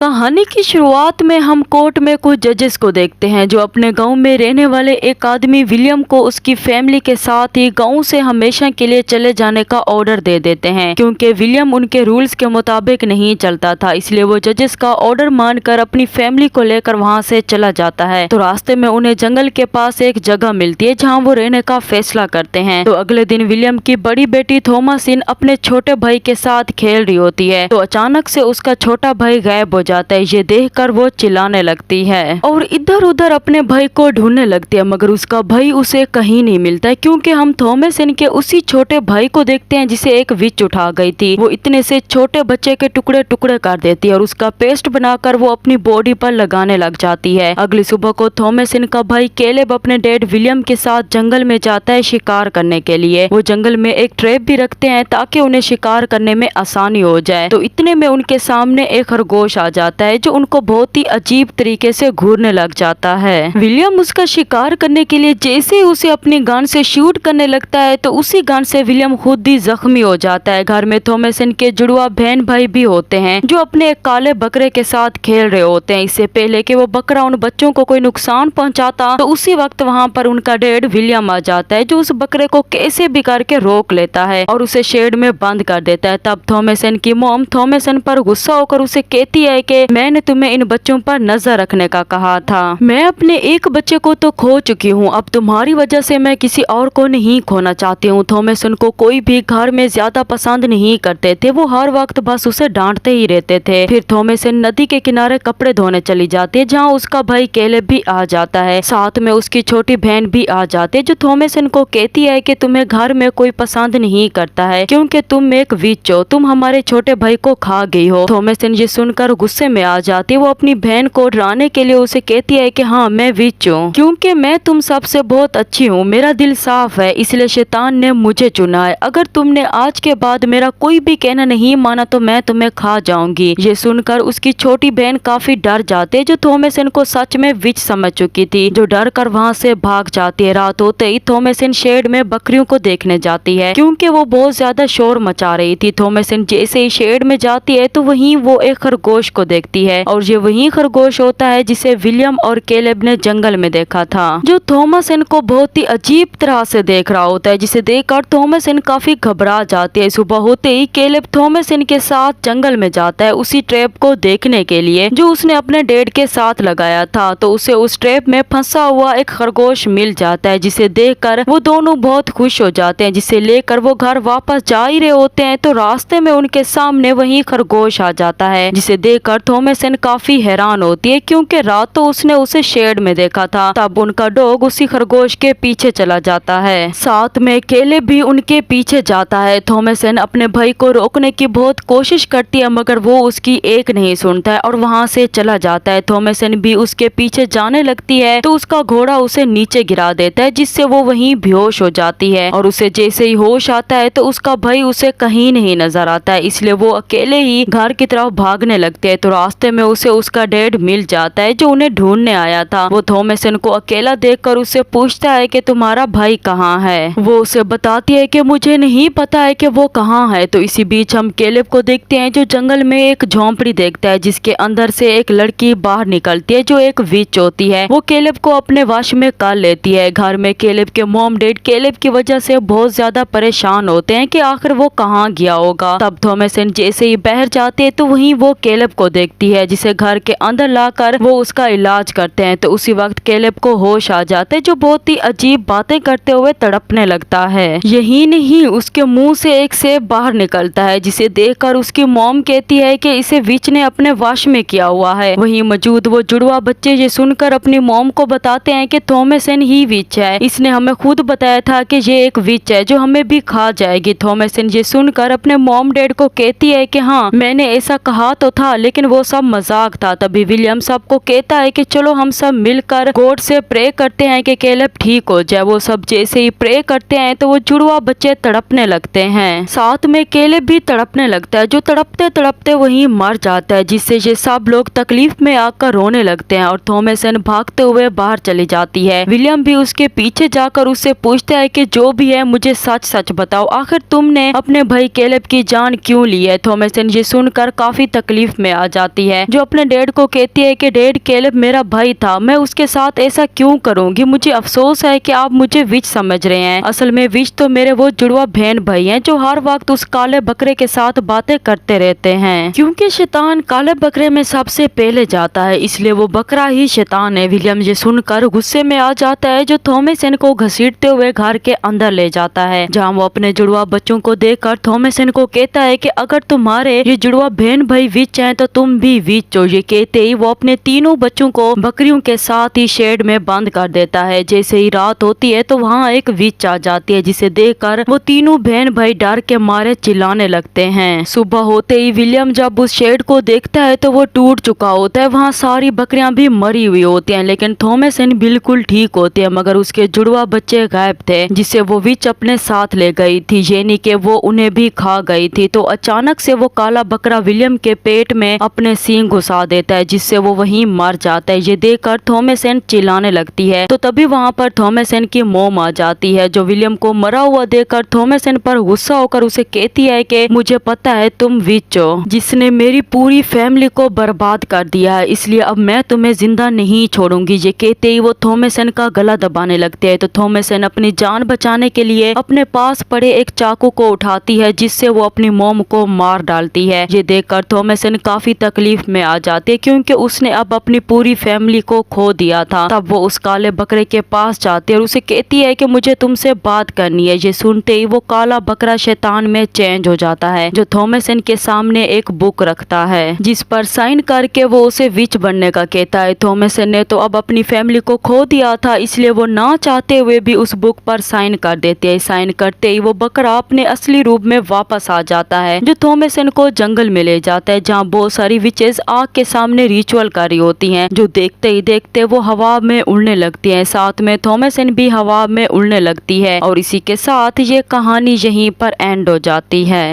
कहानी की शुरुआत में हम कोर्ट में कुछ जजेस को देखते हैं जो अपने गांव में रहने वाले एक आदमी विलियम को उसकी फैमिली के साथ ही गांव से हमेशा के लिए चले जाने का ऑर्डर दे देते हैं, क्योंकि विलियम उनके रूल्स के मुताबिक नहीं चलता था। इसलिए वो जजेस का ऑर्डर मानकर अपनी फैमिली को लेकर वहां से चला जाता है। तो रास्ते में उन्हें जंगल के पास एक जगह मिलती है जहाँ वो रहने का फैसला करते हैं। तो अगले दिन विलियम की बड़ी बेटी थॉमसिन अपने छोटे भाई के साथ खेल रही होती है, तो अचानक से उसका छोटा भाई गायब हो जाता है। ये देखकर वो चिल्लाने लगती है और इधर उधर अपने भाई को ढूंढने लगती है, मगर उसका भाई उसे कहीं नहीं मिलता है, क्योंकि हम थॉमसिन के उसी छोटे भाई को देखते हैं जिसे एक विच उठा गई थी। वो इतने से छोटे बच्चे के टुकड़े टुकड़े कर देती है और उसका पेस्ट बनाकर वो अपनी बॉडी पर लगाने लग जाती है। अगली सुबह को थॉमसिन का भाई कैलेब अपने डैड विलियम के साथ जंगल में जाता है शिकार करने के लिए। वो जंगल में एक ट्रैप भी रखते हैं ताकि उन्हें शिकार करने में आसानी हो जाए। तो इतने में उनके सामने एक खरगोश आ जाता है जो उनको बहुत ही अजीब तरीके से घूरने लग जाता है। विलियम उसका शिकार करने के लिए जैसे ही उसे अपनी गन से शूट करने लगता है तो उसी गन से विलियम खुद ही जख्मी हो जाता है। घर में थॉमसिन के जुड़वा बहन भाई भी होते हैं जो अपने एक काले बकरे के साथ खेल रहे होते हैं। इससे पहले कि वो बकरा उन बच्चों को कोई नुकसान पहुंचाता तो उसी वक्त वहां पर उनका डैड विलियम आ जाता है जो उस बकरे को कैसे भी करके रोक लेता है और उसे शेड में बंद कर देता है। तब थॉमसिन की मॉम थॉमसिन पर गुस्सा होकर उसे कहती है कि मैंने तुम्हें इन बच्चों पर नजर रखने का कहा था। मैं अपने एक बच्चे को तो खो चुकी हूँ, अब तुम्हारी वजह से मैं किसी और को नहीं खोना चाहती हूँ। थॉमसिन को कोई भी घर में ज्यादा पसंद नहीं करते थे, वो हर वक्त बस उसे डांटते ही रहते थे। फिर थॉमसिन नदी के किनारे कपड़े धोने चली जाती है जहाँ उसका भाई कैलेब भी आ जाता है, साथ में उसकी छोटी बहन भी आ जाती है जो थॉमसिन को कहती है कि तुम्हें घर में कोई पसंद नहीं करता है क्योंकि तुम एक विच हो, तुम हमारे छोटे भाई को खा गई हो। थॉमसिन ये सुनकर गुस्से में आ जाती है। वो अपनी बहन को डराने के लिए उसे कहती है कि हाँ मैं विच हूँ क्योंकि मैं तुम सबसे बहुत अच्छी हूँ, मेरा दिल साफ है, इसलिए शैतान ने मुझे चुना है। अगर तुमने आज के बाद मेरा कोई भी कहना नहीं माना तो मैं तुम्हें खा जाऊंगी। ये सुनकर उसकी छोटी बहन काफी डर जाती है जो थॉमसिन को सच में विच समझ चुकी थी, जो डर कर वहाँ से भाग जाती है। रात होते ही थॉमसिन शेड में बकरियों को देखने जाती है क्योंकि वो बहुत ज्यादा शोर मचा रही थी। थॉमसिन जैसे ही शेड में जाती है तो वहीं वो एक खरगोश को देखती है और ये वही खरगोश होता है जिसे विलियम और कैलेब ने जंगल में देखा था, जो थॉमसिन को बहुत ही अजीब तरह से देख रहा होता है, जिसे देखकर थॉमसिन काफी घबरा जाती है। सुबह होते ही कैलेब थॉमसिन के साथ जंगल में जाता है उसी ट्रैप को देखने के लिए जो उसने अपने डैड के साथ लगाया था। तो उसे उस ट्रैप में फंसा हुआ एक खरगोश मिल जाता है, जिसे देखकर वो दोनों बहुत खुश हो जाते हैं। जिसे लेकर वो घर वापस जा ही रहे होते हैं तो रास्ते में उनके सामने वही खरगोश आ जाता है, जिसे देखकर थॉमसिन काफी हैरान होती है क्योंकि रात तो उसने उसे शेड में देखा था। तब उनका डॉग उसी खरगोश के पीछे चला जाता है, साथ में कैलेब भी उनके पीछे जाता है। थॉमसिन अपने भाई को रोकने की बहुत कोशिश करती है मगर वो उसकी एक नहीं सुनता है और वहाँ से चला जाता है। थॉमसिन भी उसके पीछे जाने लगती है तो उसका घोड़ा उसे नीचे गिरा देता है, जिससे वो वहीं बेहोश हो जाती है और उसे जैसे ही होश आता है तो उसका भाई उसे कहीं नहीं नजर आता है, इसलिए वो अकेले ही घर की तरफ भागने लगते हैं। तो रास्ते में उसे उसका डैड मिल जाता है जो उन्हें ढूंढने आया था। वो थॉमसिन को अकेला देखकर उससे पूछता है कि तुम्हारा भाई कहाँ है। वो उसे बताती है कि मुझे नहीं पता है कि वो कहाँ है। तो इसी बीच हम कैलेब को देखते हैं जो जंगल में एक झोंपड़ी देखता है जिसके अंदर से एक लड़की बाहर निकलती है जो एक विच होती है। वो कैलेब को अपने वश में कर लेती है। घर में कैलेब के मॉम डैड कैलेब की वजह से बहुत ज्यादा परेशान होते हैं कि आखिर वो कहाँ गया होगा। तब थॉमसिन जैसे ही बाहर जाते हैं तो वहीं वो कैलेब को देखती है, जिसे घर के अंदर लाकर वो उसका इलाज करते हैं। तो उसी वक्त कैलेब को होश आ जाते हैं जो बहुत ही अजीब बातें करते हुए तड़पने लगता है। यही नहीं, उसके मुंह से एक सेब बाहर निकलता है, जिसे देखकर उसकी मॉम कहती है कि इसे विच ने अपने वश में किया हुआ है। वहीं मौजूद वो जुड़वा बच्चे ये सुनकर अपनी मॉम को बताते हैं कि थॉमसिन ही विच है, इसने हमें खुद बताया था कि ये एक विच है जो हमें भी खा जाएगी। थॉमसिन ये सुनकर अपने मॉम डैड को कहती है कि हाँ मैंने ऐसा कहा तो था लेकिन वो सब मजाक था। तभी विलियम सबको कहता है कि चलो हम सब मिलकर गॉड से प्रे करते हैं कि कैलेब ठीक हो जाए। वो सब जैसे ही प्रे करते हैं तो वो जुड़वा बच्चे तड़पने लगते हैं, साथ में कैलेब भी तड़पने लगता है जो तड़पते तड़पते वहीं मर जाता है, जिससे ये सब लोग तकलीफ में आकर रोने लगते हैं और थॉमसिन भागते हुए बाहर चली जाती है। विलियम भी उसके पीछे जाकर उससे पूछता है कि जो भी है मुझे सच सच बताओ, आखिर तुमने अपने भाई कैलेब की जान क्यों ली है। थॉमसिन ये सुनकर काफी तकलीफ में आ जाती है, जो अपने डैड को कहती है कि डैड, कैलेब मेरा भाई था, मैं उसके साथ ऐसा क्यों करूंगी, मुझे अफसोस है कि आप मुझे विच समझ रहे हैं। असल में विच तो मेरे वो जुड़वा बहन भाई हैं जो हर वक्त उस काले बकरे के साथ बातें करते रहते हैं। क्योंकि शैतान काले बकरे में सबसे पहले जाता है, इसलिए वो बकरा ही शैतान है। विलियम ये सुनकर गुस्से में आ जाता है, जो थॉमसन को घसीटते हुए घर के अंदर ले जाता है, जहाँ वो अपने जुड़वा बच्चों को देखकर थॉमसन को कहता है कि अगर तुम्हारे ये जुड़वा बहन भाई विच हैं तो तुम भी विच हो। ये कहते ही वो अपने तीनों बच्चों को बकरियों के साथ ही शेड में बंद कर देता है। जैसे ही रात होती है तो वहाँ एक विच आ जाती है, जिसे देखकर वो तीनों बहन भाई डर के मारे चिल्लाने लगते हैं। सुबह होते ही विलियम जब उस शेड को देखता है तो वो टूट चुका होता है, वहाँ सारी बकरियां भी मरी हुई होती हैं, लेकिन थॉमसन बिल्कुल ठीक होती है, मगर उसके जुड़वा बच्चे गायब थे, जिसे वो विच अपने साथ ले गई थी, यानी कि वो उन्हें भी खा गई थी। तो अचानक से वो काला बकरा विलियम के पेट में अपने सींग घुसा देता है, जिससे वो वहीं मर जाता है। ये देखकर थॉमसन चिल्लाने लगती है, तो तभी वहाँ पर थॉमसन की मॉम आ जाती है, जो विलियम को मरा हुआ देखकर थॉमसन पर गुस्सा होकर उसे कहती है कि मुझे पता है तुम विच हो, जिसने मेरी पूरी फैमिली को बर्बाद कर दिया है, इसलिए अब मैं तुम्हें जिंदा नहीं छोड़ूंगी। ये कहते ही वो थॉमसन का गला दबाने लगते हैं, तो थॉमसन अपनी जान बचाने के लिए अपने पास पड़े एक चाकू को उठाती है, जिससे वो अपनी मॉम को मार डालती है। ये देखकर थॉमसन काफी तकलीफ में आ जाती है, क्योंकि उसने अब अपनी पूरी फैमिली को खो दिया था। तब वो उस काले बकरे के पास जाती है और उसे कहती है कि मुझे तुमसे बात करनी है। ये सुनते ही वो काला बकरा शैतान में चेंज हो जाता है, जो थॉमसन के सामने एक बुक रखता है, जिस पर साइन करके वो उसे विच बनने का कहता है। थॉमसन ने तो अब अपनी फैमिली को खो दिया था, इसलिए वो ना चाहते हुए भी उस बुक पर साइन कर देते हैं। साइन करते ही वो बकरा अपने असली रूप में वापस आ जाता है, जो थॉमसन को जंगल में ले जाता है, जहाँ बहुत सारी विचेस आग के सामने रिचुअल कर रही होती हैं, जो देखते ही देखते वो हवा में उड़ने लगती हैं। साथ में थॉमसन भी हवा में उड़ने लगती है, और इसी के साथ ये कहानी यहीं पर एंड हो जाती है।